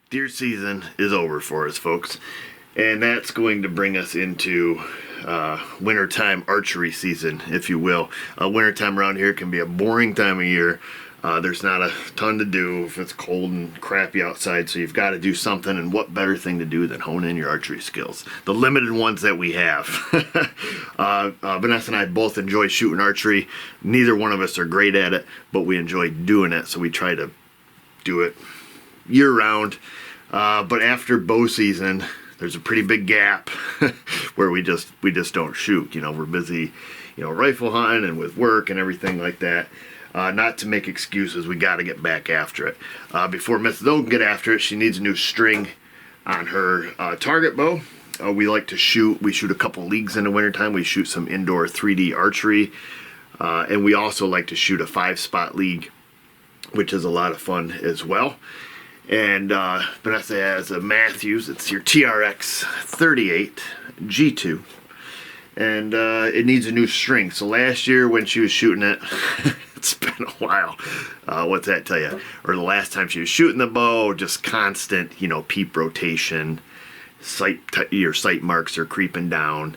Deer season is over for us, folks, and that's going to bring us into wintertime archery season, if you will. Wintertime around here can be a boring time of year. There's not a ton to do if it's cold and crappy outside, so you've got to do something, and what better thing to do than hone in your archery skills, the limited ones that we have. Vanessa and I both enjoy shooting archery. Neither one of us are great at it, but we enjoy doing it, so we try to do it year-round. But after bow season, there's a pretty big gap where we just don't shoot. You know, we're busy, rifle hunting and with work and everything like that. Not to make excuses, we got to get back after it. Before Mrs.O can get after it, she needs a new string on her target bow. We like to shoot. We shoot a couple leagues in the wintertime. We shoot some indoor 3D archery. And we also like to shoot a 5-spot league, which is a lot of fun as well. And Vanessa has a Matthews. It's your TRX 38 G2. And it needs a new string. So last year when she was shooting it, it's been a while. What's that tell you? Or the last time she was shooting the bow, just constant, peep rotation. Your sight marks are creeping down.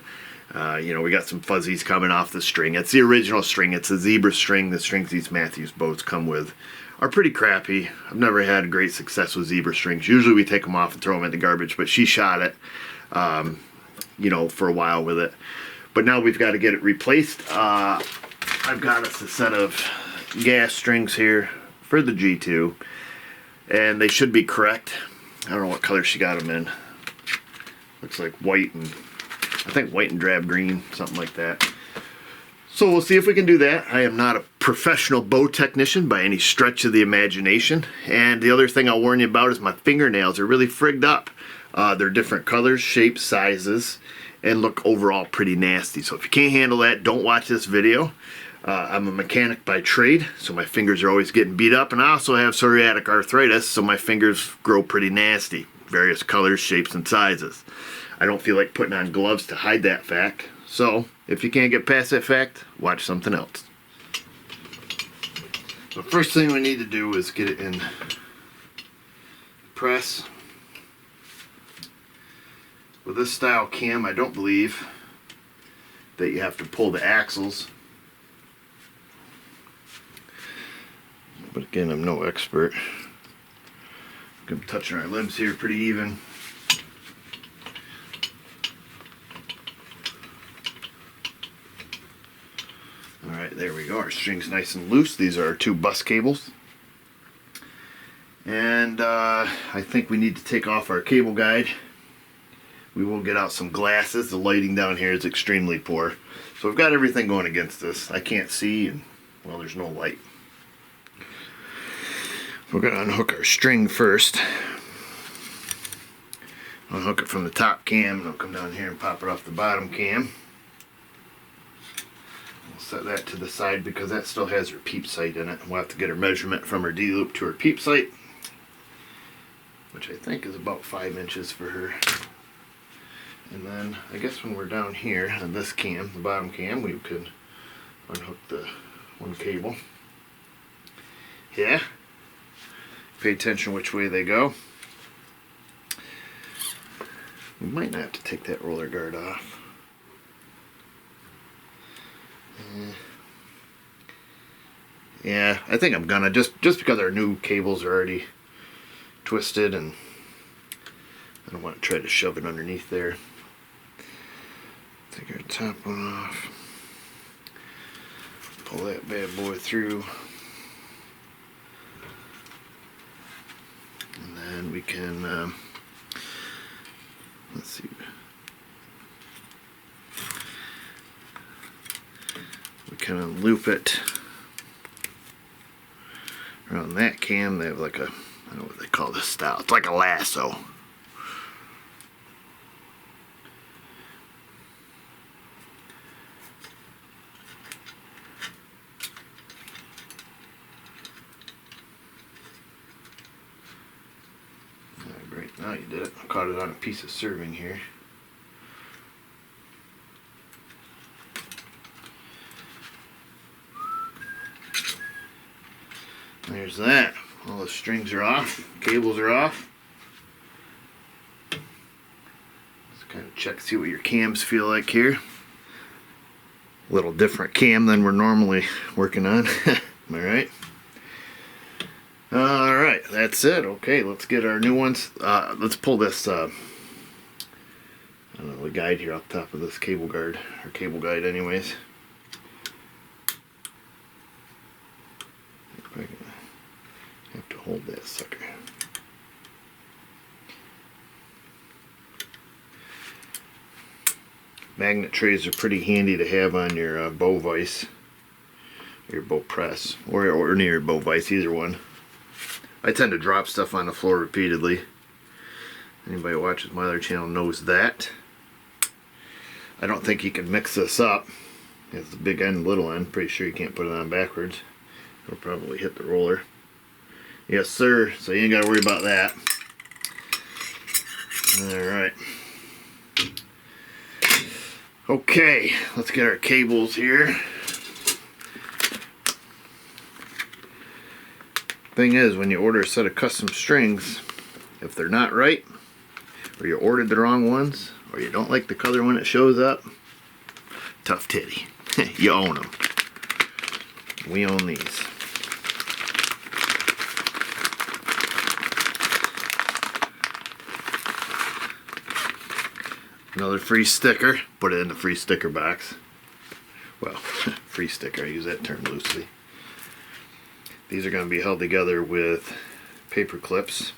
We got some fuzzies coming off the string. It's the original string. It's a zebra string. The strings these Matthews bows come with are pretty crappy. I've never had great success with zebra strings. Usually we take them off and throw them in the garbage, but she shot it, for a while with it. But now we've got to get it replaced. I've got us a set of gas strings here for the G2, and they should be correct. I don't know what color she got them in. Looks like white and, I think white and drab green, something like that. So we'll see if we can do that. I am not a professional bow technician by any stretch of the imagination. And the other thing I'll warn you about is my fingernails are really frigged up. They're different colors, shapes, sizes, and look overall pretty nasty. So if you can't handle that, don't watch this video. I'm a mechanic by trade, so my fingers are always getting beat up, and I also have psoriatic arthritis, so my fingers grow pretty nasty. Various colors, shapes, and sizes. I don't feel like putting on gloves to hide that fact, so if you can't get past that fact, watch something else. The first thing we need to do is get it in press. With this style cam, I don't believe that you have to pull the axles. But again, I'm no expert. I'm touching our limbs here pretty even. Alright, there we go. Our string's nice and loose. These are our 2 bus cables. And I think we need to take off our cable guide. We will get out some glasses. The lighting down here is extremely poor. So we've got everything going against us. I can't see, and well, there's no light. We're going to unhook our string first. Unhook it from the top cam, and I'll come down here and pop it off the bottom cam. We'll set that to the side because that still has her peep sight in it. We'll have to get her measurement from her D-loop to her peep sight, which I think is about 5 inches for her. And then, I guess when we're down here on this cam, the bottom cam, we could unhook the one cable. Yeah. Pay attention which way they go. We might not have to take that roller guard off. Yeah, I think I'm gonna, just because our new cables are already twisted, and I don't want to try to shove it underneath there. Take our top one off. Pull that bad boy through. And then we can, let's see. We kind of loop it around that cam. They have like a, I don't know what they call this style. It's like a lasso. Great, now you did it. I caught it on a piece of serving here. There's that. All the strings are off, cables are off. Kind of check, see what your cams feel like here. A little different cam than we're normally working on. Am I right? Alright, that's it. Okay, let's get our new ones. Let's pull this, I don't know, the guide here off the top of this cable guard, or cable guide anyways. I have to hold that sucker. Magnet trays are pretty handy to have on your bow vise, your bow press, or near your bow vise, either one. I tend to drop stuff on the floor repeatedly. Anybody who watches my other channel knows that. I don't think you can mix this up. It's the big end and little end. Pretty sure you can't put it on backwards. It'll probably hit the roller. Yes, sir. So you ain't got to worry about that. Alright. Okay, let's get our cables here. Thing is, when you order a set of custom strings, if they're not right, or you ordered the wrong ones, or you don't like the color when it shows up, tough titty. You own them. We own these. Another free sticker. Put it in the free sticker box. Well, free sticker, I use that term loosely. These are going to be held together with paper clips,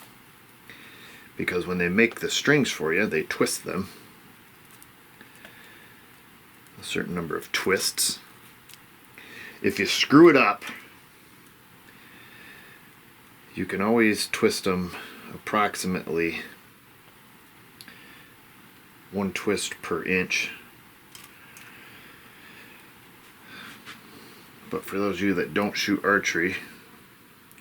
because when they make the strings for you, they twist them. A certain number of twists. If you screw it up, you can always twist them approximately 1 twist per inch. But for those of you that don't shoot archery,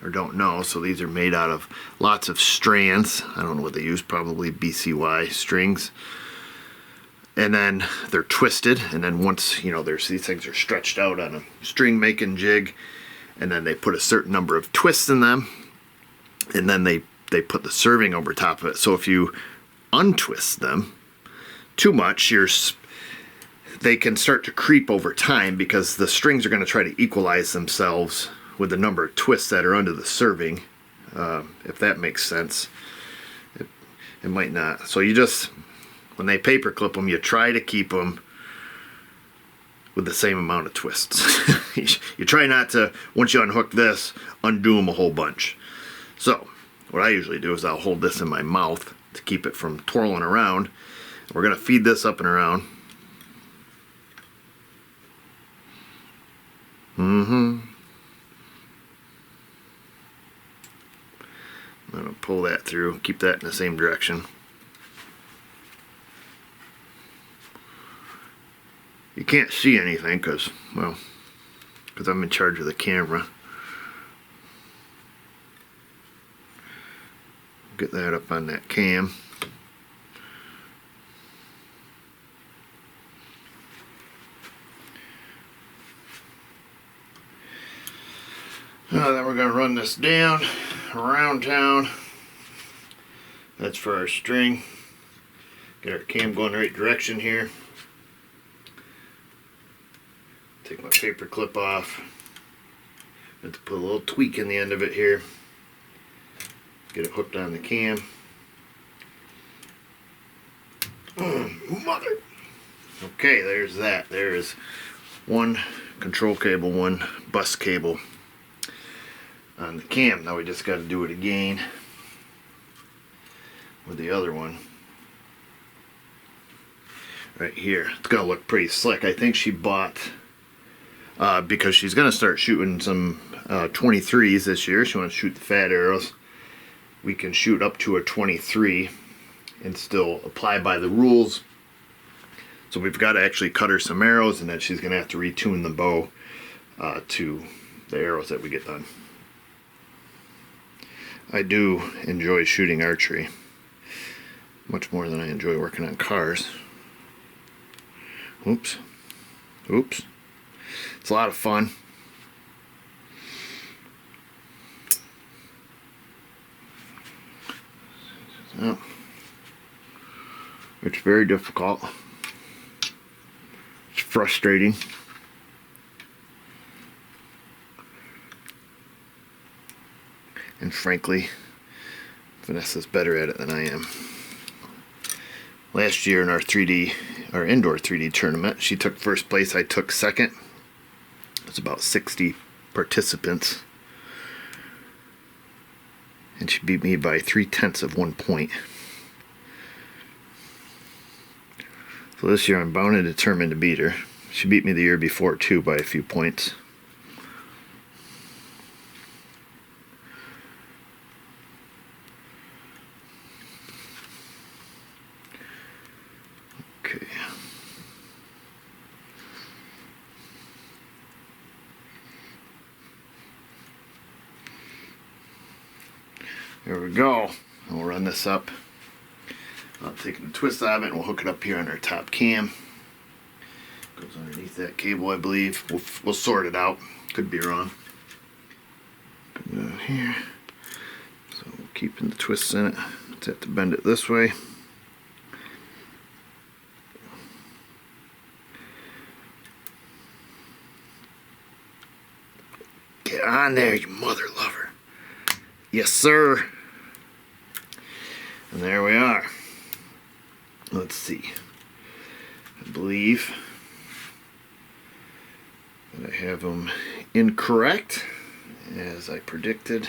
or don't know, so these are made out of lots of strands. I don't know what they use, probably BCY strings. And then they're twisted, and then once, you know, these things are stretched out on a string making jig, and then they put a certain number of twists in them, and then they put the serving over top of it. So if you untwist them too much, they can start to creep over time, because the strings are going to try to equalize themselves with the number of twists that are under the serving, if that makes sense. It might not. So you just, when they paper clip them, you try to keep them with the same amount of twists. You try not to, once you unhook this, undo them a whole bunch. So what I usually do is I'll hold this in my mouth to keep it from twirling around. We're going to feed this up and around. I'm going to pull that through, keep that in the same direction. You can't see anything because I'm in charge of the camera. Get that up on that cam. Then we're going to run this down around town. That's for our string. Get our cam going the right direction here. Take my paper clip off. Have to put a little tweak in the end of it here. Get it hooked on the cam. Mother! Okay, there's that. There is one control cable, one bus cable on the cam. Now we just got to do it again with the other one right here. It's gonna look pretty slick. I think she bought because she's gonna start shooting some 23s this year. She wants to shoot the fat arrows. We can shoot up to a 23 and still apply by the rules. So we've got to actually cut her some arrows, and then she's gonna have to retune the bow to the arrows that we get done. I do enjoy shooting archery much more than I enjoy working on cars. Oops. Oops. It's a lot of fun. So, It's very difficult. It's frustrating. And frankly, Vanessa's better at it than I am. Last year in our indoor 3D tournament, she took first place, I took second. It's about 60 participants. And she beat me by 3/10 of 1 point. So this year I'm bound and determined to beat her. She beat me the year before too by a few points. Okay. There we go. And we'll run this up. I'm taking the twist out of it and we'll hook it up here on our top cam. Goes underneath that cable, I believe. We'll sort it out. Could be wrong. Come down here. So we're keeping the twists in it. Just have to bend it this way. Get on there, you mother lover. Yes, sir. And there we are. Let's see. I believe that I have them incorrect, as I predicted.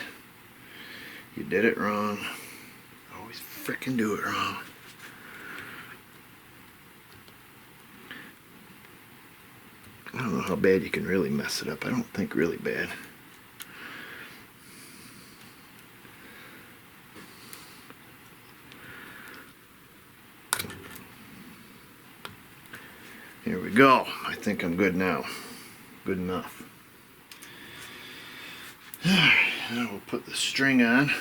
You did it wrong. I always frickin' do it wrong. I don't know how bad you can really mess it up. I don't think really bad. Here we go. I think I'm good now. Good enough. Alright, now we'll put the string on.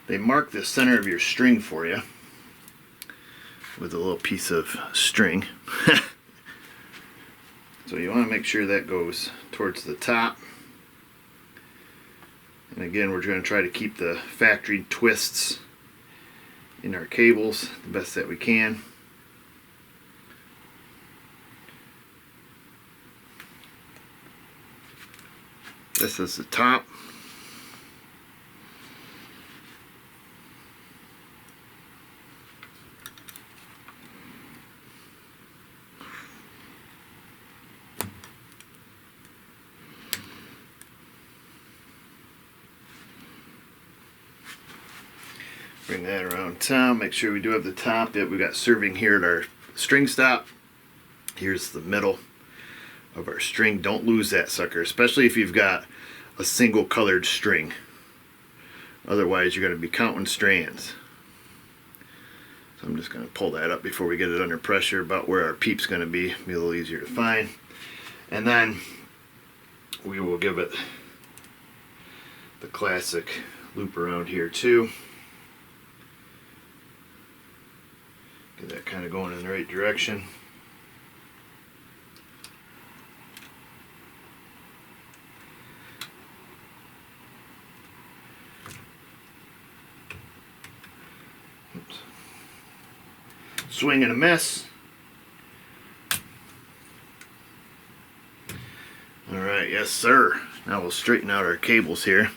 They mark the center of your string for you with a little piece of string. So you want to make sure that goes towards the top. And again, we're going to try to keep the factory twists in our cables the best that we can. This is the top. Bring that around town. Make sure we do have the top. Yep, we got serving here at our string stop. Here's the middle of our string. Don't lose that sucker, especially if you've got a single colored string. Otherwise you're going to be counting strands. So I'm just going to pull that up before we get it under pressure, about where our peep's going to be a little easier to find. And then we will give it the classic loop around here too. Get that kind of going in the right direction. Oops. Swing and a miss. Alright, yes sir. Now we'll straighten out our cables here.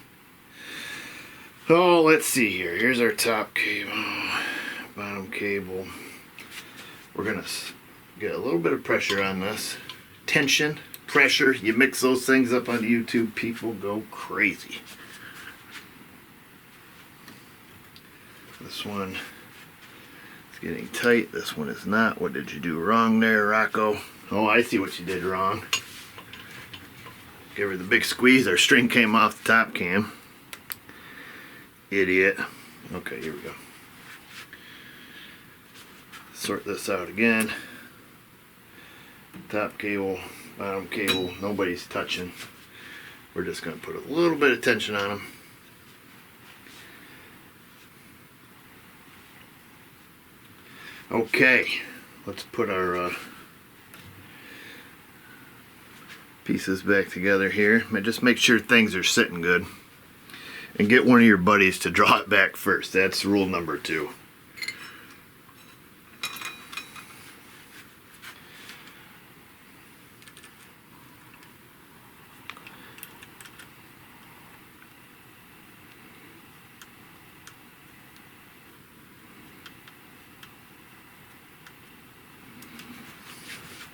Oh, let's see here. Here's our top cable, bottom cable. We're going to get a little bit of pressure on this. Tension, pressure, you mix those things up on YouTube, people go crazy. This one is getting tight, this one is not. What did you do wrong there, Rocco? Oh, I see what you did wrong. Give her the big squeeze, our string came off the top cam. Idiot. Okay, here we go. Sort this out again. Top cable, bottom cable, nobody's touching. We're just going to put a little bit of tension on them. Okay, let's put our pieces back together here. Just make sure things are sitting good. And get one of your buddies to draw it back first. That's rule number 2.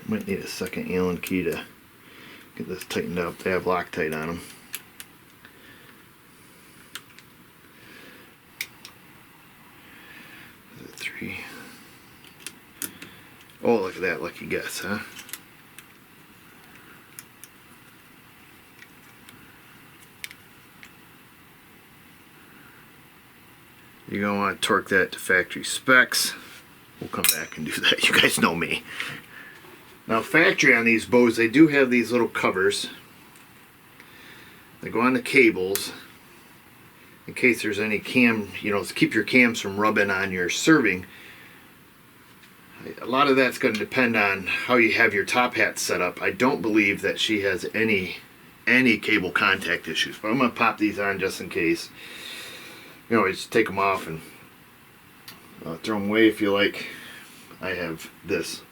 Might need a second Allen key to get this tightened up. They have Loctite on them. Is it 3? Oh, look at that lucky guess, huh? You're going to want to torque that to factory specs. We'll come back and do that. You guys know me. Now, factory on these bows, they do have these little covers. They go on the cables in case there's any cam, you know, to keep your cams from rubbing on your serving. A lot of that's going to depend on how you have your top hat set up. I don't believe that she has any cable contact issues, but I'm going to pop these on just in case. You know, just take them off and throw them away if you like. I have this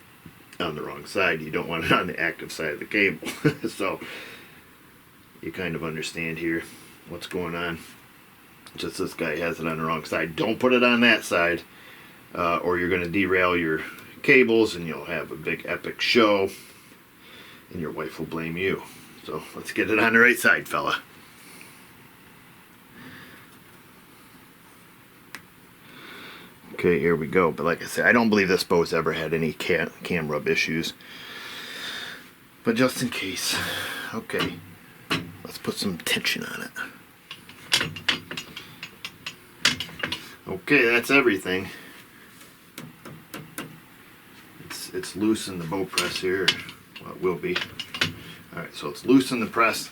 on the wrong side. You don't want it on the active side of the cable. So you kind of understand here what's going on. Just this guy has it on the wrong side. Don't put it on that side or you're going to derail your cables and you'll have a big epic show and your wife will blame you. So let's get it on the right side, fella. Okay, here we go. But like I said, I don't believe this bow's ever had any cam rub issues. But just in case. Okay, let's put some tension on it. Okay, that's everything. It's loose in the bow press here. Well, it will be. Alright, so it's loose in the press.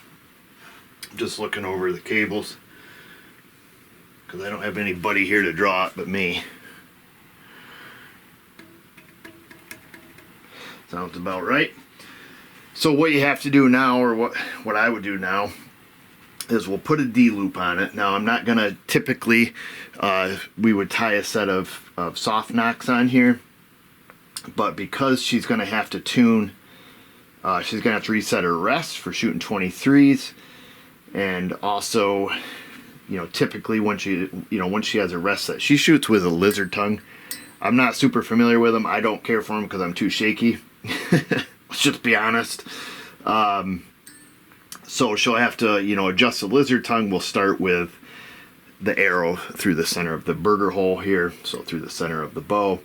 I'm just looking over the cables because I don't have anybody here to draw it but me. Sounds about right. So what you have to do now, or what I would do now, is we'll put a D-loop on it. Now I'm not gonna typically, we would tie a set of soft knocks on here, but because she's gonna have to tune, she's gonna have to reset her rest for shooting 23s, and also, you know, typically when she has a rest set, she shoots with a lizard tongue. I'm not super familiar with them. I don't care for them because I'm too shaky. Let's just be honest. So she'll have to, you know, adjust the lizard tongue. We'll start with the arrow through the center of the burger hole here, so through the center of the bow.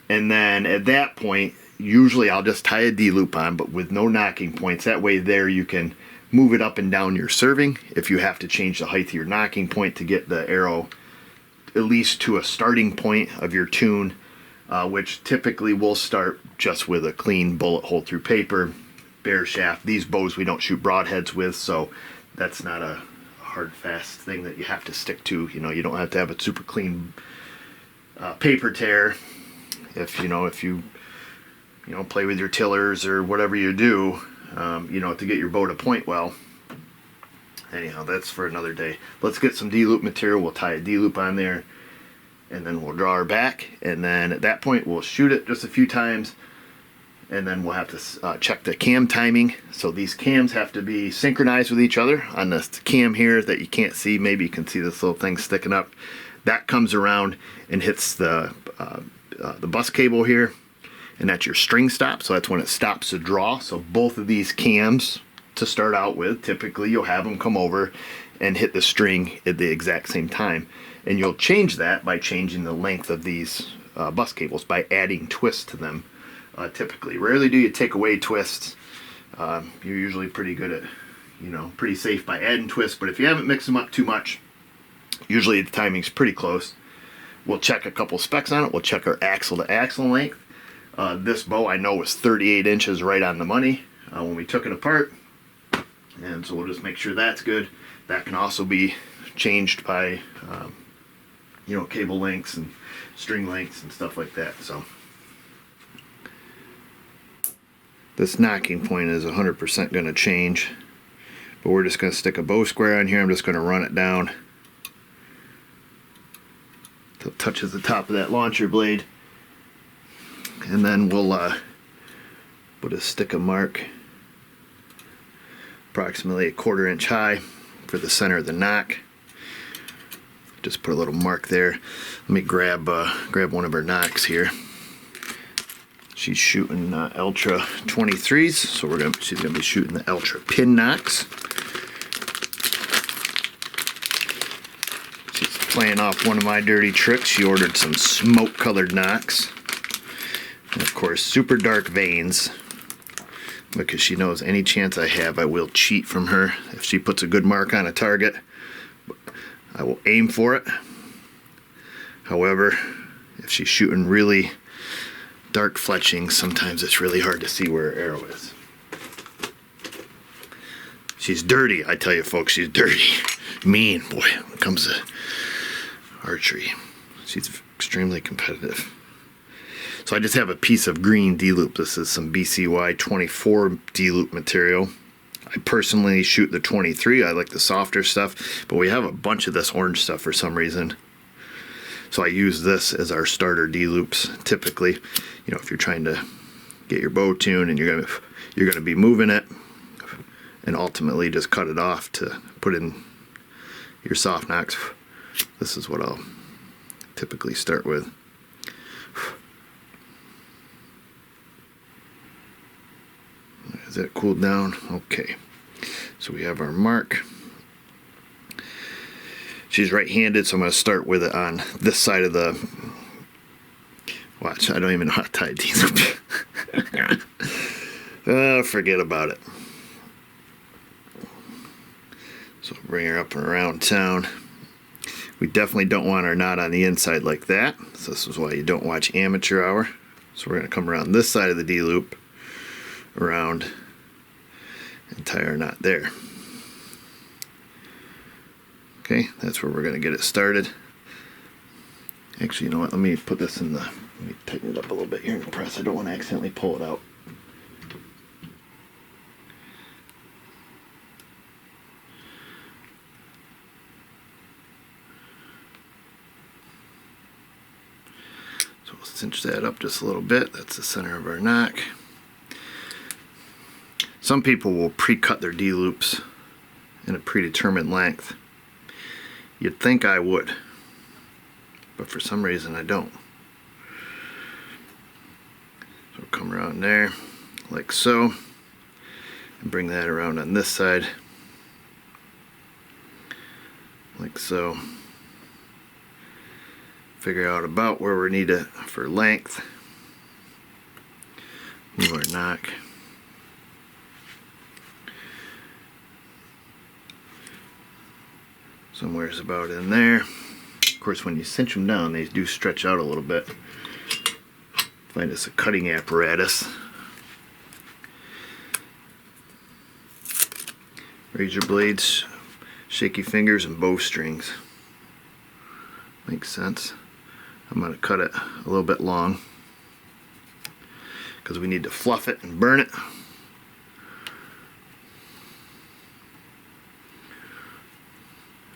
And then at that point, usually I'll just tie a D-loop on, but with no knocking points. That way there you can move it up and down your serving if you have to change the height of your knocking point to get the arrow at least to a starting point of your tune, which typically will start just with a clean bullet hole through paper, bare shaft. These bows we don't shoot broadheads with, so that's not a hard, fast thing that you have to stick to. You know, you don't have to have a super clean paper tear if you play with your tillers or whatever you do, to get your bow to point well. Anyhow, that's for another day. Let's get some D-loop material. We'll tie a D-loop on there, and then we'll draw her back, and then at that point we'll shoot it just a few times, and then we'll have to check the cam timing. So these cams have to be synchronized with each other. On this cam here that you can't see, maybe you can see this little thing sticking up. That comes around and hits the bus cable here, and that's your string stop. So that's when it stops the draw. So both of these cams, to start out with, typically you'll have them come over and hit the string at the exact same time, and you'll change that by changing the length of these bus cables by adding twists to them. Typically, rarely do you take away twists. You're usually pretty good at, pretty safe by adding twists, but if you haven't mixed them up too much, usually the timing's pretty close. We'll check a couple specs on it. We'll check our axle to axle length. This bow I know was 38 inches, right on the money when we took it apart. And so we'll just make sure that's good. That can also be changed by, cable lengths and string lengths and stuff like that. So this knocking point is 100% going to change, but we're just going to stick a bow square on here. I'm just going to run it down till it touches the top of that launcher blade, and then we'll put a stick of mark approximately 1/4 inch high for the center of the knock. Just put a little mark there. Let me grab one of her knocks here. She's shooting Ultra 23s, so she's gonna be shooting the Ultra pin knocks. She's playing off one of my dirty tricks. She ordered some smoke-colored knocks, and of course, super dark veins, because she knows any chance I have, I will cheat from her. If she puts a good mark on a target, I will aim for it. However, if she's shooting really dark fletching, sometimes it's really hard to see where her arrow is. She's dirty, I tell you folks, she's dirty. Mean, boy, when it comes to archery. She's extremely competitive. So I just have a piece of green D-loop. This is some BCY 24 D-loop material. I personally shoot the 23. I like the softer stuff, but we have a bunch of this orange stuff for some reason. So I use this as our starter D-loops. Typically, you know, if you're trying to get your bow tuned and you're gonna be moving it, and ultimately just cut it off to put in your soft knocks, this is what I'll typically start with. Is it cooled down? Okay. So we have our mark. She's right-handed, so I'm going to start with it on this side of the... Watch, I don't even know how to tie a D-loop. Forget about it. So bring her up and around town. We definitely don't want our knot on the inside like that. So this is why you don't watch Amateur Hour. So we're going to come around this side of the D-loop, around, and tie our knot there. Okay, that's where we're going to get it started. Actually, you know what? Let me put this in the... Let me tighten it up a little bit here in the press. I don't want to accidentally pull it out. So we'll cinch that up just a little bit. That's the center of our knock. Some people will pre-cut their D-loops in a predetermined length. You'd think I would, but for some reason I don't. So come around there, like so, and bring that around on this side, like so. Figure out about where we need it for length. Move our knock. Somewhere's about in there. Of course, when you cinch them down, they do stretch out a little bit. Find us a cutting apparatus. Razor blades, shaky fingers, and bowstrings. Makes sense. I'm going to cut it a little bit long because we need to fluff it and burn it.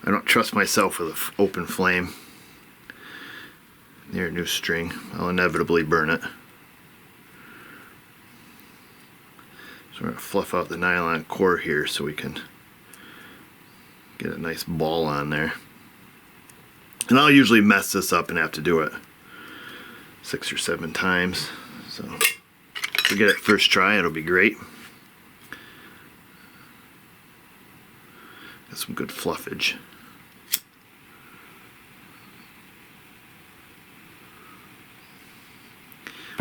I don't trust myself with an open flame near a new string. I'll inevitably burn it. So we're going to fluff out the nylon core here so we can get a nice ball on there. And I'll usually mess this up and have to do it 6 or 7 times. So if we get it first try, it'll be great. Got some good fluffage.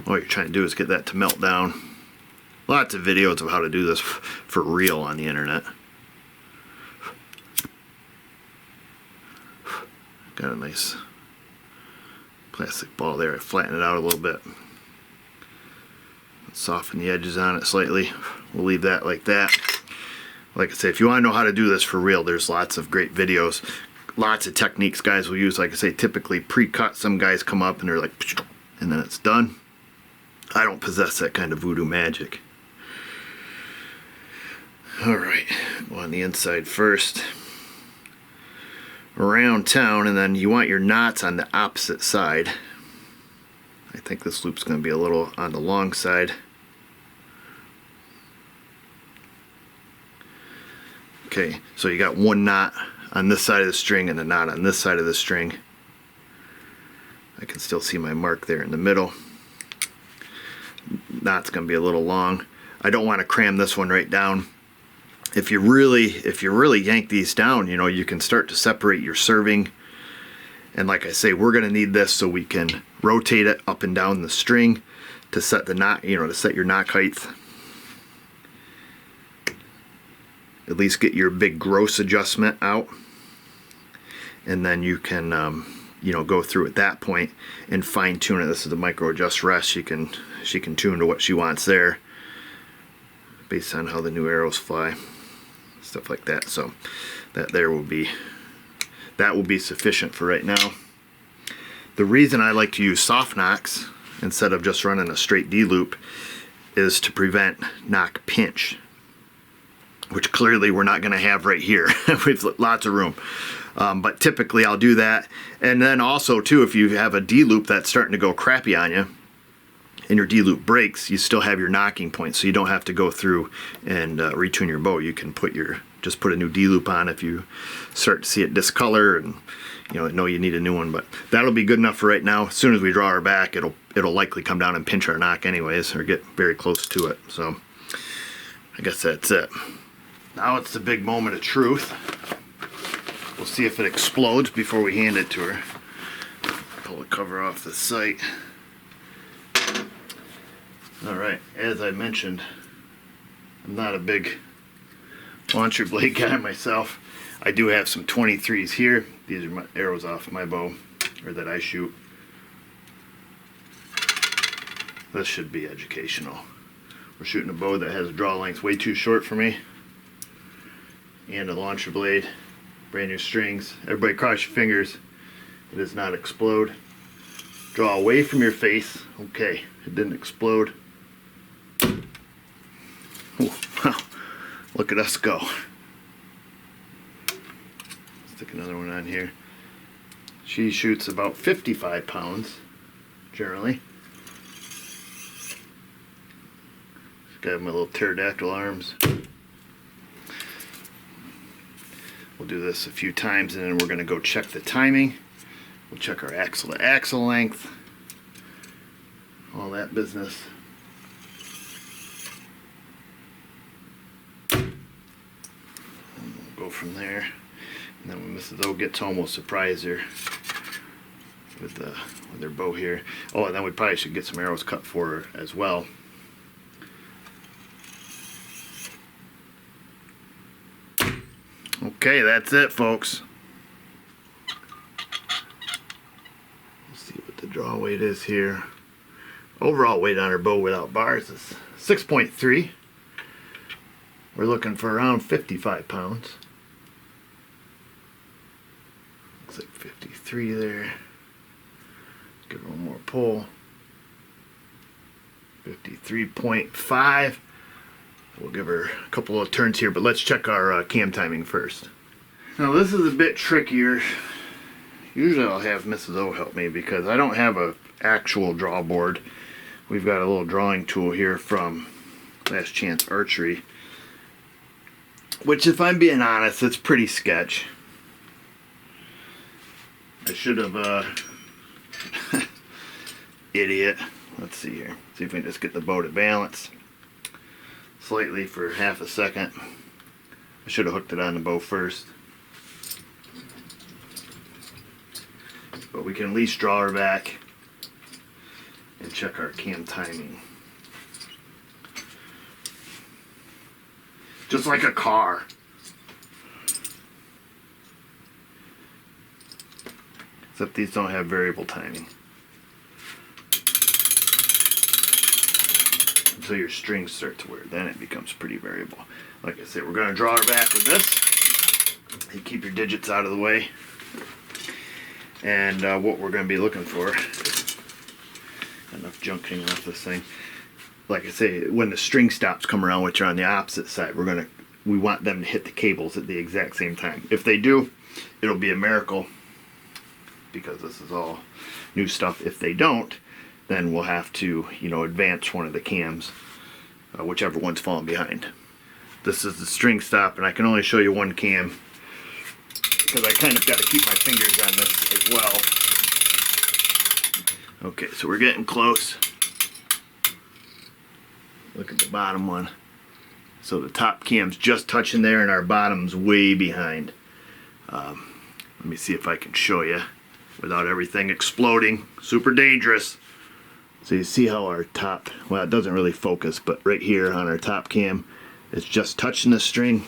All you're trying to do is get that to melt down. Lots of videos of how to do this for real on the internet. Got a nice plastic ball there. I flatten it out a little bit. Soften the edges on it slightly. We'll leave that like that. Like I say, if you want to know how to do this for real, there's lots of great videos. Lots of techniques guys will use. Like I say, typically pre-cut. Some guys come up and they're like, and then it's done. I don't possess that kind of voodoo magic. Alright, go on the inside first. Around town, and then you want your knots on the opposite side. I think this loop's going to be a little on the long side. Okay, so you got one knot on this side of the string and a knot on this side of the string. I can still see my mark there in the middle. knot's going to be a little long. I don't want to cram this one right down. If you really yank these down, you know, you can start to separate your serving. And like I say, we're going to need this so we can rotate it up and down the string to set the knot, you know, to set your knot height. At least get your big gross adjustment out. And then you can, you know, go through at that point and fine tune it. This is the micro adjust rest. She can tune to what she wants there based on how the new arrows fly, stuff like that. So that will be sufficient for right now. The reason I like to use soft knocks instead of just running a straight D loop is to prevent knock pinch, which clearly we're not going to have right here. We've lots of room. But typically I'll do that. And then also too, if you have a D loop that's starting to go crappy on you and your D loop breaks, you still have your knocking point, so you don't have to go through and retune your bow. You can just put a new D loop on if you start to see it discolor and you know you need a new one. But that'll be good enough for right now. As soon as we draw her back, it'll likely come down and pinch our knock anyways, or get very close to it. So I guess that's it. Now it's the big moment of truth. We'll see if it explodes before we hand it to her. Pull the cover off the sight. Alright, as I mentioned, I'm not a big launcher blade guy myself. I do have some 23s here. These are my arrows off my bow, or that I shoot. This should be educational. We're shooting a bow that has a draw length way too short for me, and a launcher blade, brand new strings. Everybody cross your fingers it does not explode. Draw away from your face. Okay, it didn't explode. Ooh, wow, look at us go. Stick another one on here. She shoots about 55 pounds generally. Got my little pterodactyl arms. We'll do this a few times and then we're going to go check the timing. We'll check our axle to axle length, all that business. And we'll go from there. And then when Mrs.O gets home, we'll surprise her with her bow here. Oh, and then we probably should get some arrows cut for her as well. Okay, that's it, folks. Let's see what the draw weight is here. Overall weight on her bow without bars is 6.3. We're looking for around 55 pounds. Looks like 53 there. Give her one more pull. 53.5. We'll give her a couple of turns here, but let's check our cam timing first. Now this is a bit trickier. Usually I'll have Mrs.O help me because I don't have an actual draw board. We've got a little drawing tool here from Last Chance Archery, which, if I'm being honest, it's pretty sketch. I should have, idiot. Let's see here. See if we can just get the bow to balance slightly for half a second. I should have hooked it on the bow first. But we can at least draw her back and check our cam timing. Just like a car. Except these don't have variable timing. Until your strings start to wear, then it becomes pretty variable. Like I said, we're going to draw her back with this. You keep your digits out of the way. And what we're going to be looking for, enough junk hanging off this thing. Like I say, when the string stops come around, which are on the opposite side, we want them to hit the cables at the exact same time. If they do, it'll be a miracle because this is all new stuff. If they don't, then we'll have to, advance one of the cams, whichever one's falling behind. This is the string stop, and I can only show you one cam because I kind of got to keep my fingers on this as well. Okay, so we're getting close. Look at the bottom one. So the top cam's just touching there and our bottom's way behind. Let me see if I can show you without everything exploding. Super dangerous. So you see how our top, well, it doesn't really focus, but right here on our top cam, it's just touching the string.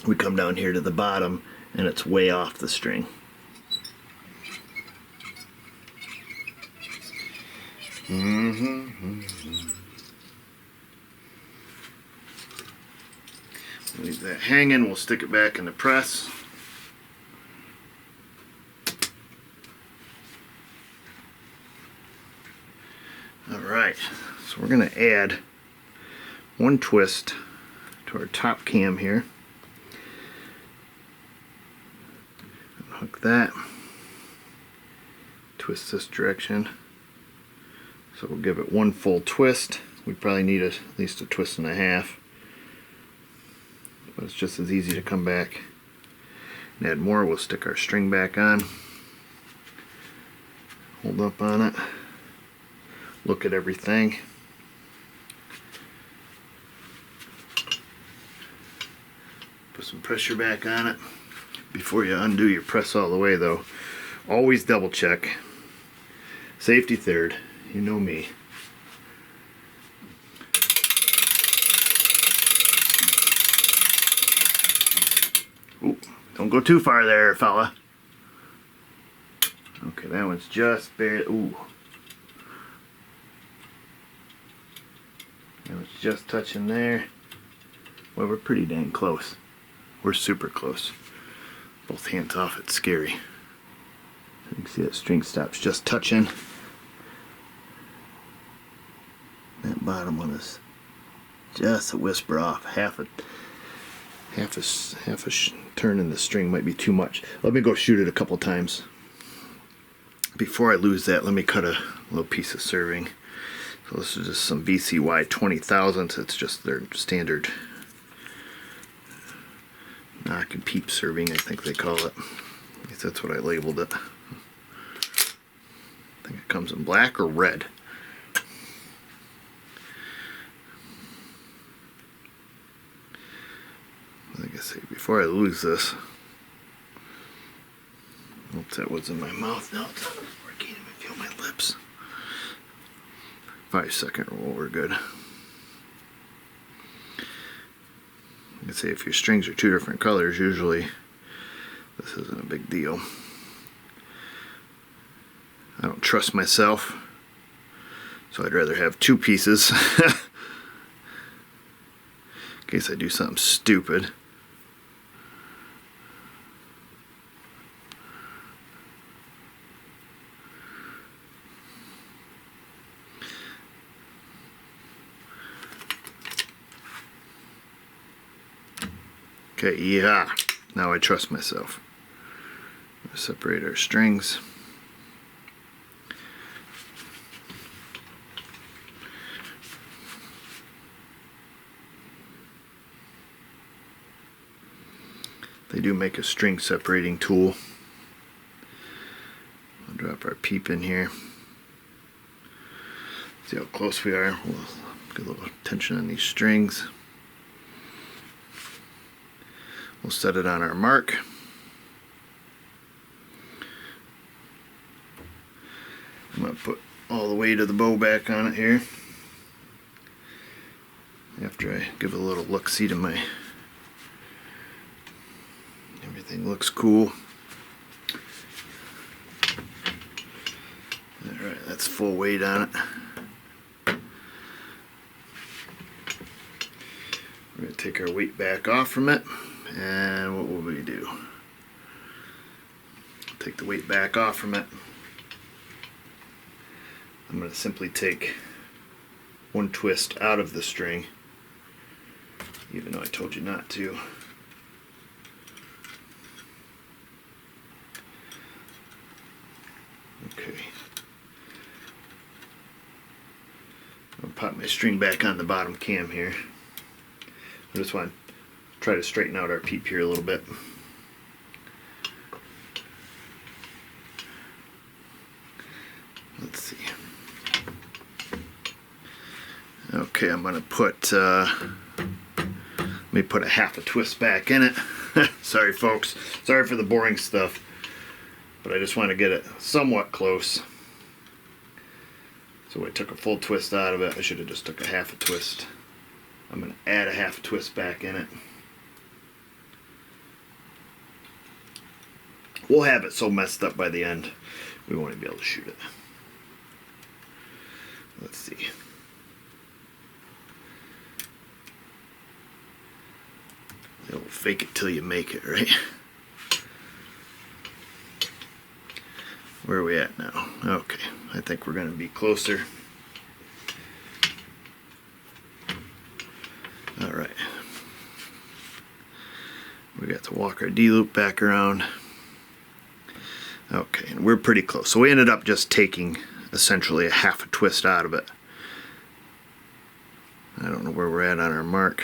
We come down here to the bottom and it's way off the string. Leave that hanging, we'll stick it back in the press. Alright, so we're going to add one twist to our top cam here. Hook that. Twist this direction. So we'll give it one full twist. We probably need at least a twist and a half. But it's just as easy to come back and add more. We'll stick our string back on. Hold up on it. Look at everything. Put some pressure back on it. Before you undo your press all the way though, always double check. Safety third, you know me. Ooh, don't go too far there, fella. Okay, that one's just barely, ooh. That one's just touching there. Well, we're pretty dang close. We're super close. Both hands off, it's scary. You can see that string stops just touching. That bottom one is just a whisper off. Half a turn in the string might be too much. Let me go shoot it a couple times. Before I lose that, let me cut a little piece of serving. So this is just some VCY 20,000. It's just their standard knock and peep serving, I think they call it. At least that's what I labeled it. I think it comes in black or red. Like I say, before I lose this, oops, that was in my mouth. Now it's on the floor. I can't even feel my lips. 5-second roll, we're good. I say if your strings are two different colors, usually this isn't a big deal. I don't trust myself, so I'd rather have two pieces in case I do something stupid. Okay, yeah, now I trust myself. Separate our strings. They do make a string separating tool. I'll drop our peep in here. See how close we are. We'll get a little tension on these strings. We'll set it on our mark. I'm going to put all the weight of the bow back on it here. After I give a little look-see to my... Everything looks cool. Alright, that's full weight on it. We're going to take our weight back off from it. And what will we do? Take the weight back off from it. I'm going to simply take one twist out of the string, even though I told you not to. Okay. I'll pop my string back on the bottom cam here. I just want to try to straighten out our peep here a little bit. Let's see. Okay, I'm gonna put, let me put a half a twist back in it. Sorry folks, sorry for the boring stuff, but I just want to get it somewhat close. So I took a full twist out of it. I should have just took a half a twist. I'm gonna add a half a twist back in it. We'll have it so messed up by the end, we won't even be able to shoot it. Let's see. You'll fake it till you make it, right? Where are we at now? Okay, I think we're going to be closer. All right. We got to walk our D-loop back around. Okay, and we're pretty close. So we ended up just taking essentially a half a twist out of it. I don't know where we're at on our mark.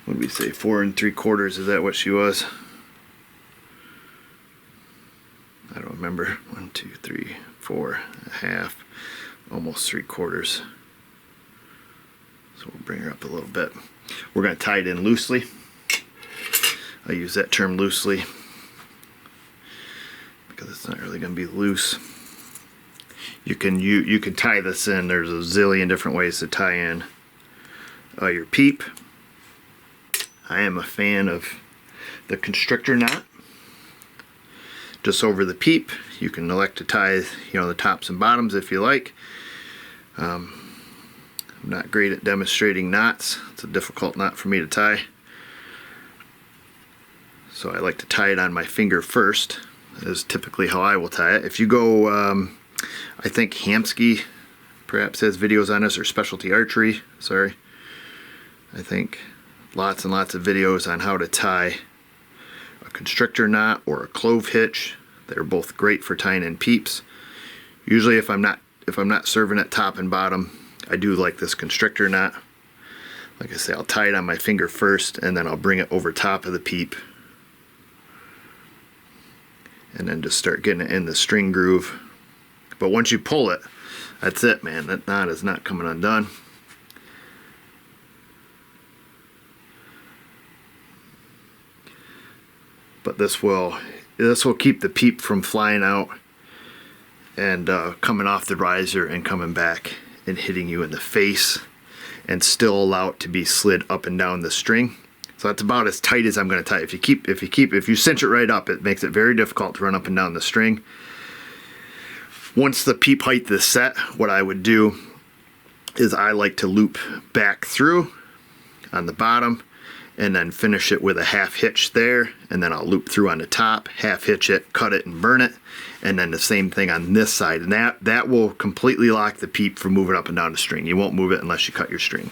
What did we say, 4 3/4? Is that what she was? I don't remember. 1, 2, 3, 4, a half, almost 3/4. So we'll bring her up a little bit. We're going to tie it in loosely. I use that term loosely because it's not really going to be loose. You can tie this in. There's a zillion different ways to tie in your peep. I am a fan of the constrictor knot. Just over the peep, you can elect to tie, the tops and bottoms if you like. I'm not great at demonstrating knots. It's a difficult knot for me to tie. So I like to tie it on my finger first. That is typically how I will tie it. If you go, I think Hamsky perhaps has videos on this, or Specialty Archery, sorry. I think lots and lots of videos on how to tie a constrictor knot or a clove hitch. They're both great for tying in peeps. Usually if I'm not serving it top and bottom, I do like this constrictor knot. Like I say, I'll tie it on my finger first and then I'll bring it over top of the peep. And then just start getting it in the string groove. But once you pull it, that's it, man. That knot is not coming undone. But this will keep the peep from flying out and coming off the riser and coming back and hitting you in the face, and still allow it to be slid up and down the string. So that's about as tight as I'm going to tie. If you cinch it right up, it makes it very difficult to run up and down the string. Once the peep height is set, what I would do is I like to loop back through on the bottom and then finish it with a half hitch there, and then I'll loop through on the top, half hitch it, cut it and burn it, and then the same thing on this side, and that will completely lock the peep from moving up and down the string. You won't move it unless you cut your string.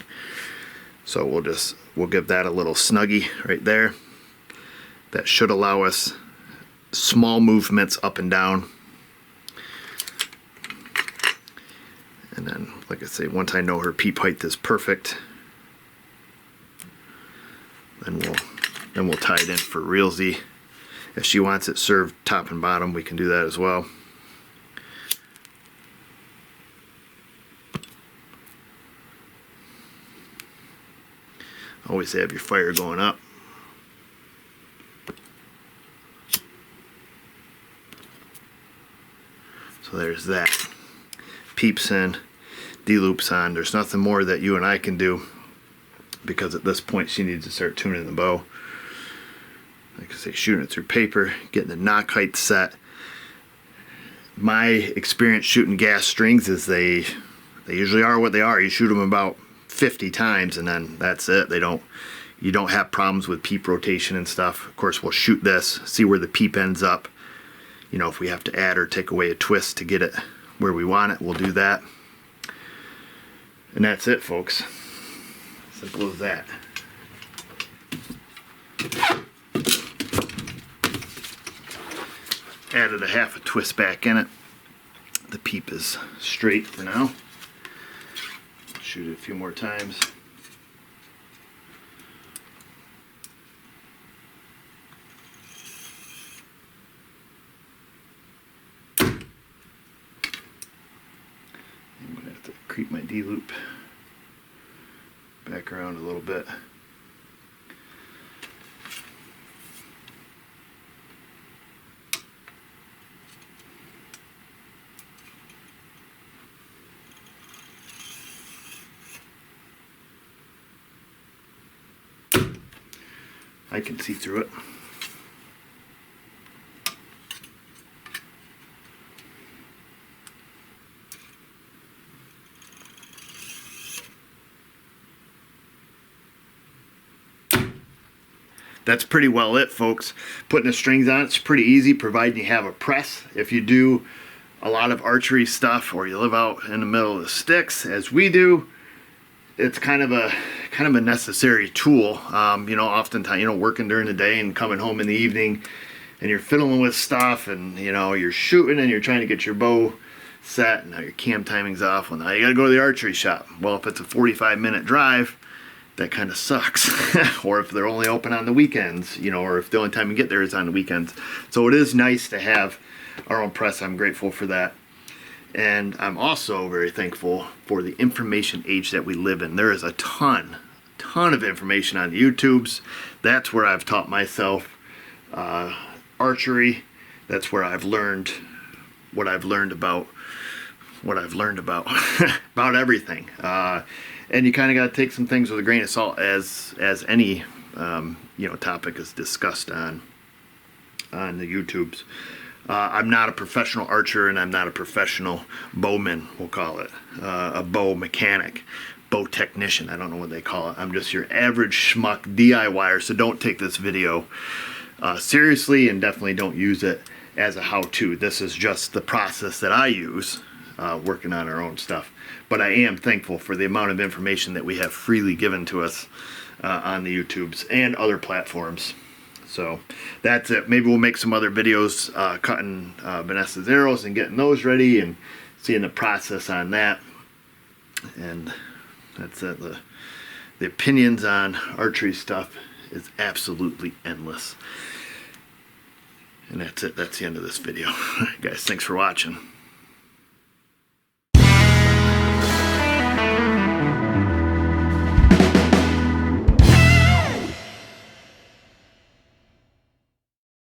So we'll give that a little snuggie right there. That should allow us small movements up and down. And then, like I say, once I know her peep height is perfect, then we'll tie it in for realsy. If she wants it served top and bottom, we can do that as well. Always have your fire going up. So there's that. Peeps in, D-loops on. There's nothing more that you and I can do, because at this point she needs to start tuning the bow. Like I say, shooting it through paper, getting the knock height set. My experience shooting gas strings is they usually are what they are. You shoot them about 50 times and then that's it. You don't have problems with peep rotation and stuff. Of course, we'll shoot this, see where the peep ends up. If we have to add or take away a twist to get it where we want it, we'll do that. And that's it, folks. Simple as that. Added a half a twist back in it. The peep is straight for now. Shoot it a few more times. I'm going to have to creep my D-loop back around a little bit. I can see through it. That's pretty well it, folks. Putting the strings on it's pretty easy, providing you have a press. If you do a lot of archery stuff or you live out in the middle of the sticks, as we do, it's kind of a necessary tool. You know, oftentimes, you know, working during the day and coming home in the evening, and you're fiddling with stuff, and you know, you're shooting and you're trying to get your bow set, and now your cam timing's off. Well, now you got to go to the archery shop. Well, if it's a 45-minute drive, that kind of sucks. Or if they're only open on the weekends, you know, or if the only time you get there is on the weekends. So it is nice to have our own press. I'm grateful for that. And I'm also very thankful for the information age that we live in. There is a ton of information on the YouTubes. That's where I've taught myself archery. That's where I've learned what I've learned about about everything. And you kind of got to take some things with a grain of salt, as any you know, topic is discussed on the YouTubes. I'm not a professional archer, and I'm not a professional bowman, we'll call it. A bow mechanic, bow technician, I don't know what they call it. I'm just your average schmuck DIYer, so don't take this video seriously, and definitely don't use it as a how-to. This is just the process that I use working on our own stuff. But I am thankful for the amount of information that we have freely given to us on the YouTubes and other platforms. So that's it. Maybe we'll make some other videos cutting Vanessa's arrows and getting those ready and seeing the process on that. And that's it. The opinions on archery stuff is absolutely endless. And that's it. That's the end of this video. Guys, thanks for watching.